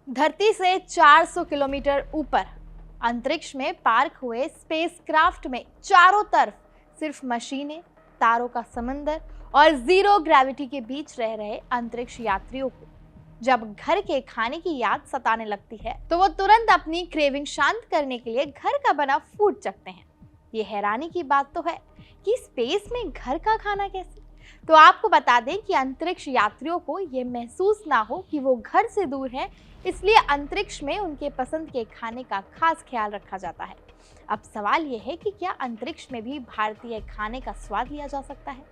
धरती से 400 किलोमीटर ऊपर अंतरिक्ष में पार्क हुए स्पेसक्राफ्ट में चारों तरफ सिर्फ मशीनें, तारों का समंदर और जीरो ग्रेविटी के बीच रह रहे अंतरिक्ष यात्रियों को जब घर के खाने की याद सताने लगती है तो वो तुरंत अपनी क्रेविंग शांत करने के लिए घर का बना फूड चखते हैं। ये हैरानी की बात तो है कि स्पेस में घर का खाना कैसे। तो आपको बता दें कि अंतरिक्ष यात्रियों को ये महसूस ना हो कि वो घर से दूर हैं, इसलिए अंतरिक्ष में उनके पसंद के खाने का खास ख्याल रखा जाता है। अब सवाल ये है कि क्या अंतरिक्ष में भी भारतीय खाने का स्वाद लिया जा सकता है,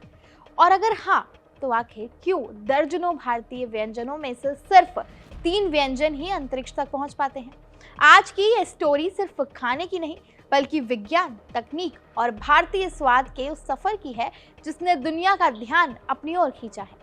और अगर हाँ तो आखिर क्यों दर्जनों भारतीय व्यंजनों में से सिर्फ 3 व्यंजन ही अंतरिक्ष तक पहुंच पाते हैं। आज की ये स्टोरी सिर्फ खाने की नहीं बल्कि विज्ञान, तकनीक और भारतीय स्वाद के उस सफर की है जिसने दुनिया का ध्यान अपनी ओर खींचा है।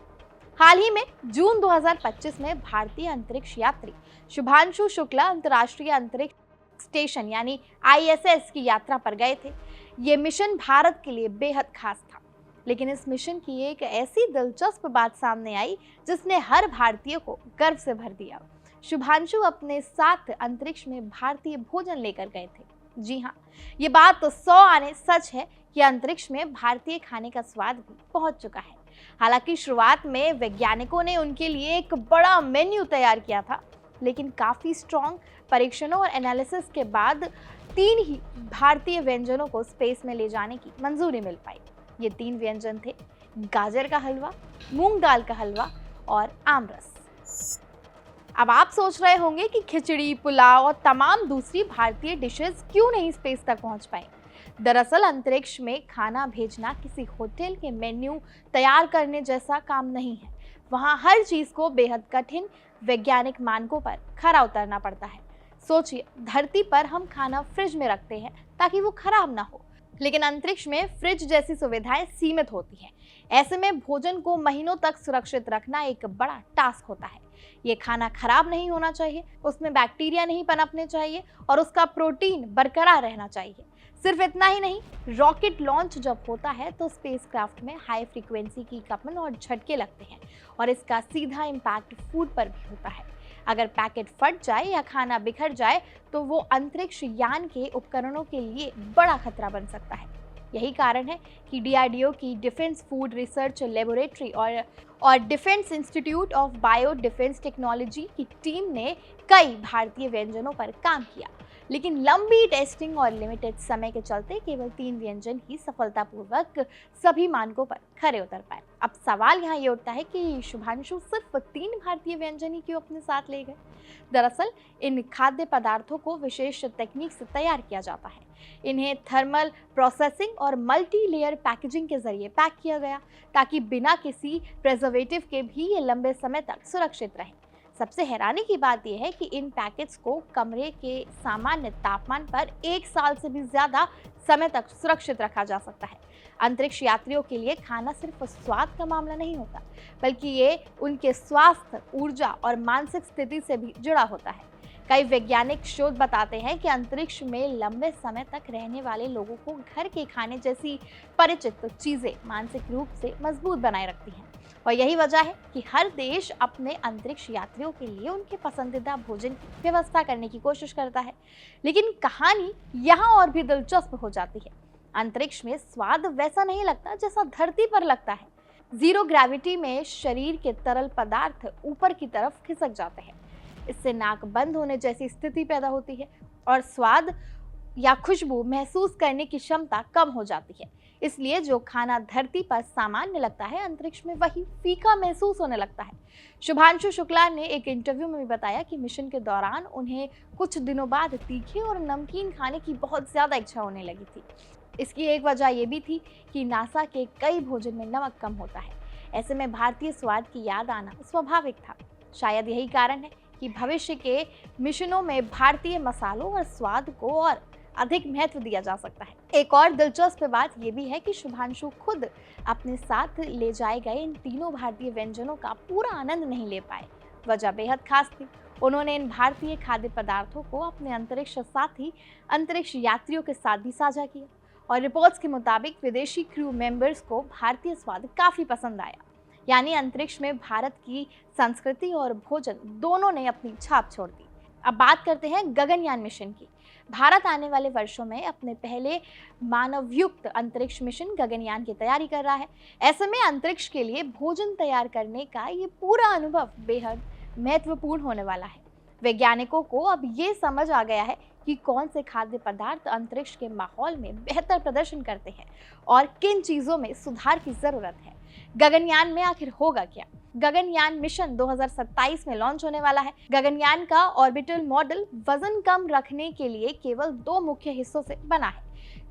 हाल ही में जून 2025 में भारतीय अंतरिक्ष यात्री शुभांशु शुक्ला अंतर्राष्ट्रीय अंतरिक्ष स्टेशन यानी ISS की यात्रा पर गए थे। ये मिशन भारत के लिए बेहद खास था, लेकिन इस मिशन की एक ऐसी दिलचस्प बात सामने आई जिसने हर भारतीय को गर्व से भर दिया। शुभांशु अपने साथ अंतरिक्ष में भारतीय भोजन लेकर गए थे। जी हाँ, ये बात तो 100 आने सच है कि अंतरिक्ष में भारतीय खाने का स्वाद भी पहुंच चुका है। हालांकि शुरुआत में वैज्ञानिकों ने उनके लिए एक बड़ा मेन्यू तैयार किया था, लेकिन काफी स्ट्रॉन्ग परीक्षणों और एनालिसिस के बाद 3 ही भारतीय व्यंजनों को स्पेस में ले जाने की मंजूरी मिल पाई। ये 3 व्यंजन थे गाजर का हलवा, मूंग दाल का हलवा और आमरस। अब आप सोच रहे होंगे कि खिचड़ी, पुलाव और तमाम दूसरी भारतीय डिशेस क्यों नहीं स्पेस तक पहुंच पाई। दरअसल अंतरिक्ष में खाना भेजना किसी होटल के मेन्यू तैयार करने जैसा काम नहीं है। वहां हर चीज को बेहद कठिन वैज्ञानिक मानकों पर खरा उतरना पड़ता है। सोचिए, धरती पर हम खाना फ्रिज में रखते हैं ताकि वो खराब ना हो, लेकिन अंतरिक्ष में फ्रिज जैसी सुविधाएं सीमित होती हैं। ऐसे में भोजन को महीनों तक सुरक्षित रखना एक बड़ा टास्क होता है। ये खाना खराब नहीं होना चाहिए, उसमें बैक्टीरिया नहीं पनपने चाहिए और उसका प्रोटीन बरकरार रहना चाहिए। सिर्फ इतना ही नहीं, रॉकेट लॉन्च जब होता है तो स्पेसक्राफ्ट में हाई फ्रीक्वेंसी की कंपन और झटके लगते हैं और इसका सीधा इम्पैक्ट फूड पर भी होता है। अगर पैकेट फट जाए या खाना बिखर जाए तो वो अंतरिक्ष यान के उपकरणों के लिए बड़ा खतरा बन सकता है। यही कारण है कि DRDO की डिफेंस फूड रिसर्च लेबोरेटरी और defence institute of bio defence technology की टीम ने कई भारतीय व्यंजनों पर काम किया, लेकिन लंबी टेस्टिंग और लिमिटेड समय के चलते केवल 3 व्यंजन ही सफलतापूर्वक सभी मानकों पर खरे उतर पाए। अब सवाल यहाँ ये उठता है कि शुभांशु सिर्फ 3 भारतीय व्यंजन ही क्यों अपने साथ ले गए। दरअसल इन खाद्य पदार्थों को विशेष तकनीक से तैयार किया जाता है। इन्हें थर्मल प्रोसेसिंग और मल्टी लेयर पैकेजिंग के जरिए पैक किया गया ताकि बिना किसी प्रिजर्वेटिव के भी ये लंबे समय तक सुरक्षित रहें। सबसे हैरानी की बात यह है कि इन पैकेट्स को कमरे के सामान्य तापमान पर 1 साल से भी ज्यादा समय तक सुरक्षित रखा जा सकता है। अंतरिक्ष यात्रियों के लिए खाना सिर्फ स्वाद का मामला नहीं होता, बल्कि ये उनके स्वास्थ्य, ऊर्जा और मानसिक स्थिति से भी जुड़ा होता है। कई वैज्ञानिक शोध बताते हैं कि अंतरिक्ष में लंबे समय तक रहने वाले लोगों को घर के खाने जैसी परिचित चीजें मानसिक रूप से मजबूत बनाए रखती हैं। और यही वजह है कि हर देश अपने अंतरिक्ष यात्रियों के लिए उनके पसंदीदा भोजन की व्यवस्था करने की कोशिश करता है। लेकिन कहानी यहाँ और भी दिलचस्प हो जाती है। अंतरिक्ष में स्वाद वैसा नहीं लगता जैसा धरती पर लगता है। जीरो ग्रेविटी में शरीर के तरल पदार्थ ऊपर की तरफ खिसक जाते हैं। इससे नाक बंद होने जैसी स्थिति पैदा होती है और स्वाद या खुशबू महसूस करने की क्षमता कम हो जाती है। इसलिए जो खाना धरती पर सामान्य लगता है, अंतरिक्ष में वही फीका महसूस होने लगता है। शुभांशु शुक्ला ने एक इंटरव्यू में भी बताया कि मिशन के दौरान उन्हें कुछ दिनों बाद तीखे और नमकीन खाने की बहुत ज्यादा इच्छा होने लगी थी। इसकी एक वजह यह भी थी कि नासा के कई भोजन में नमक कम होता है। ऐसे में भारतीय स्वाद की याद आना स्वाभाविक था। शायद यही कारण है कि भविष्य के मिशनों में भारतीय मसालों और स्वाद को और अधिक महत्व दिया जा सकता है। एक और दिलचस्प बात यह भी है कि शुभांशु खुद अपने साथ ले जाए गए इन 3 भारतीय व्यंजनों का पूरा आनंद नहीं ले पाए। वजह बेहद खास थी। उन्होंने इन भारतीय खाद्य पदार्थों को अपने अंतरिक्ष साथी अंतरिक्ष यात्रियों के साथ भी साझा किया और रिपोर्ट्स के मुताबिक विदेशी क्रू मेंबर्स को भारतीय स्वाद काफी पसंद आया। यानी अंतरिक्ष में भारत की संस्कृति और भोजन दोनों ने अपनी छाप छोड़ दी। अब बात करते हैं गगनयान मिशन की। भारत आने वाले वर्षों में अपने पहले मानवयुक्त अंतरिक्ष मिशन गगनयान की तैयारी कर रहा है। ऐसे में अंतरिक्ष के लिए भोजन तैयार करने का ये पूरा अनुभव बेहद महत्वपूर्ण होने वाला है। वैज्ञानिकों को अब ये समझ आ गया है कि कौन से खाद्य पदार्थ अंतरिक्ष के माहौल में बेहतर प्रदर्शन करते हैं और किन चीजों में सुधार की जरूरत है। गगनयान में आखिर होगा क्या? गगनयान मिशन 2027 में लॉन्च होने वाला है। गगनयान का ऑर्बिटल मॉडल वजन कम रखने के लिए केवल 2 मुख्य हिस्सों से बना है,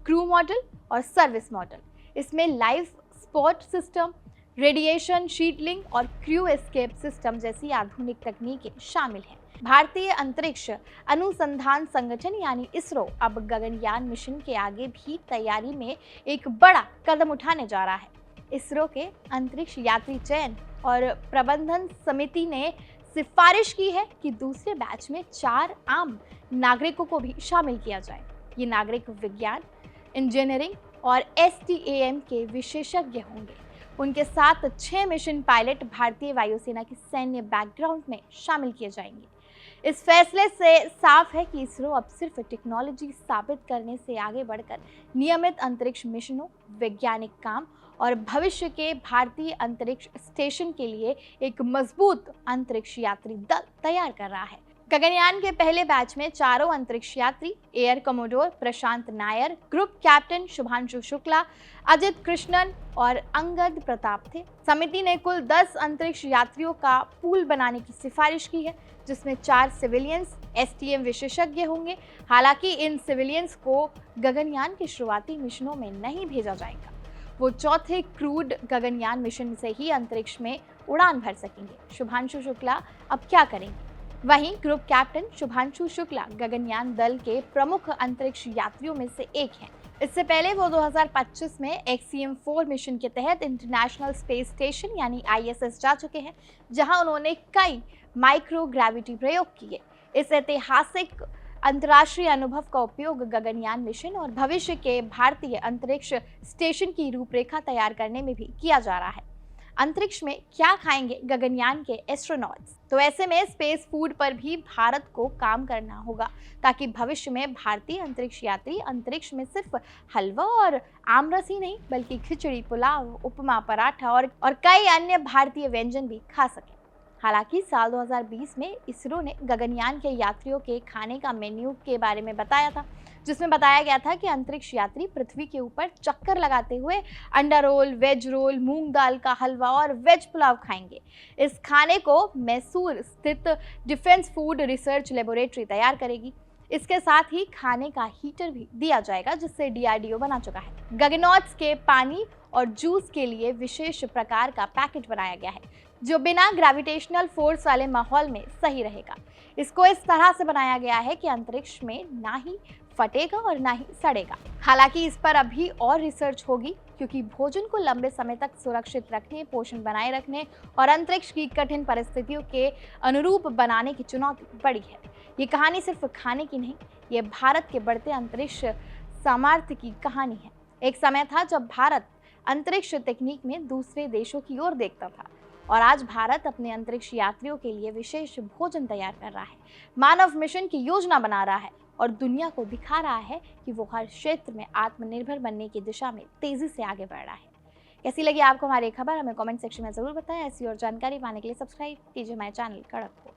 क्रू मॉडल और सर्विस मॉडल। इसमें live spot system, radiation shielding और क्रू एस्केप सिस्टम जैसी आधुनिक तकनीकें शामिल हैं। भारतीय अंतरिक्ष अनुसंधान संगठन यानी इसरो अब गगनयान मिशन के आगे भी तैयारी में एक बड़ा कदम उठाने जा रहा है। इसरो के अंतरिक्ष यात्री चयन और प्रबंधन समिति ने सिफारिश की है कि दूसरे बैच में 4 आम नागरिकों को भी शामिल किया जाए। ये नागरिक विज्ञान, इंजीनियरिंग और STAM के विशेषज्ञ होंगे। उनके साथ 6 मिशन पायलट भारतीय वायुसेना की सैन्य बैकग्राउंड में शामिल किए जाएंगे। इस फैसले से साफ है कि इसरो अब सिर्फ टेक्नोलॉजी साबित करने से आगे बढ़कर नियमित अंतरिक्ष मिशनों, वैज्ञानिक काम और भविष्य के भारतीय अंतरिक्ष स्टेशन के लिए एक मजबूत अंतरिक्ष यात्री दल तैयार कर रहा है। गगनयान के पहले बैच में चारों अंतरिक्ष यात्री एयर कमोडोर प्रशांत नायर, ग्रुप कैप्टन शुभांशु शुक्ला, अजित कृष्णन और अंगद प्रताप थे। समिति ने कुल 10 अंतरिक्ष यात्रियों का पूल बनाने की सिफारिश की है, जिसमें 4 सिविलियंस STM विशेषज्ञ होंगे। हालांकि इन सिविलियंस को गगनयान के शुरुआती मिशनों में नहीं भेजा जाएगा। वो चौथे क्रूड गगनयान मिशन से ही अंतरिक्ष में उड़ान भर सकेंगे। शुभांशु शुक्ला अब क्या करेंगे? वहीं ग्रुप कैप्टन शुभांशु शुक्ला गगनयान दल के प्रमुख अंतरिक्ष यात्रियों में से एक हैं। इससे पहले वो 2025 में XCM-4 मिशन के तहत इंटरनेशनल स्पेस स्टेशन यानी ISS जा चुके हैं, जहां उन्होंने कई माइक्रो ग्रेविटी प्रयोग किए। इस ऐतिहासिक अंतर्राष्ट्रीय अनुभव का उपयोग गगनयान मिशन और भविष्य के भारतीय अंतरिक्ष स्टेशन की रूपरेखा तैयार करने में भी किया जा रहा है। अंतरिक्ष में क्या खाएंगे गगनयान के एस्ट्रोनॉट्स? तो ऐसे में स्पेस फूड पर भी भारत को काम करना होगा, ताकि भविष्य में भारतीय अंतरिक्ष यात्री अंतरिक्ष में सिर्फ हलवा और आमरस ही नहीं, बल्कि खिचड़ी, पुलाव, उपमा, पराठा और कई अन्य भारतीय व्यंजन भी खा सकें। हालांकि साल 2020 में इसरो ने गगनयान के यात्रियों के खाने का मेन्यू के बारे में बताया था, जिसमें बताया गया था कि अंतरिक्ष यात्री पृथ्वी के ऊपर चक्कर लगाते हुए अंडा रोल, वेज रोल, मूंग दाल का हलवा और वेज पुलाव खाएंगे। इस खाने को मैसूर स्थित डिफेंस फूड रिसर्च लेबोरेटरी तैयार करेगी। इसके साथ ही खाने का हीटर भी दिया जाएगा, जिससे DRDO बना चुका है। गगनॉट्स के पानी और जूस के लिए विशेष प्रकार का पैकेट बनाया गया है, जो बिना ग्रेविटेशनल फोर्स वाले माहौल में सही रहेगा। इसको इस तरह से बनाया गया है कि अंतरिक्ष में ना ही फटेगा और ना ही सड़ेगा। हालांकि इस पर अभी और रिसर्च होगी, क्योंकि भोजन को लंबे समय तक सुरक्षित रखने, पोषण बनाए रखने और अंतरिक्ष की कठिन परिस्थितियों के अनुरूप बनाने की चुनौती बड़ी है। ये कहानी सिर्फ खाने की नहीं, ये भारत के बढ़ते अंतरिक्ष सामर्थ्य की कहानी है। एक समय था जब भारत अंतरिक्ष तकनीक में दूसरे देशों की ओर देखता था, और आज भारत अपने अंतरिक्ष यात्रियों के लिए विशेष भोजन तैयार कर रहा है, मानव मिशन की योजना बना रहा है और दुनिया को दिखा रहा है कि वो हर क्षेत्र में आत्मनिर्भर बनने की दिशा में तेजी से आगे बढ़ रहा है। कैसी लगी आपको हमारी खबर? हमें कमेंट सेक्शन में जरूर बताएं। ऐसी और जानकारी पाने के लिए सब्सक्राइब कीजिए हमारे चैनल कड़क को।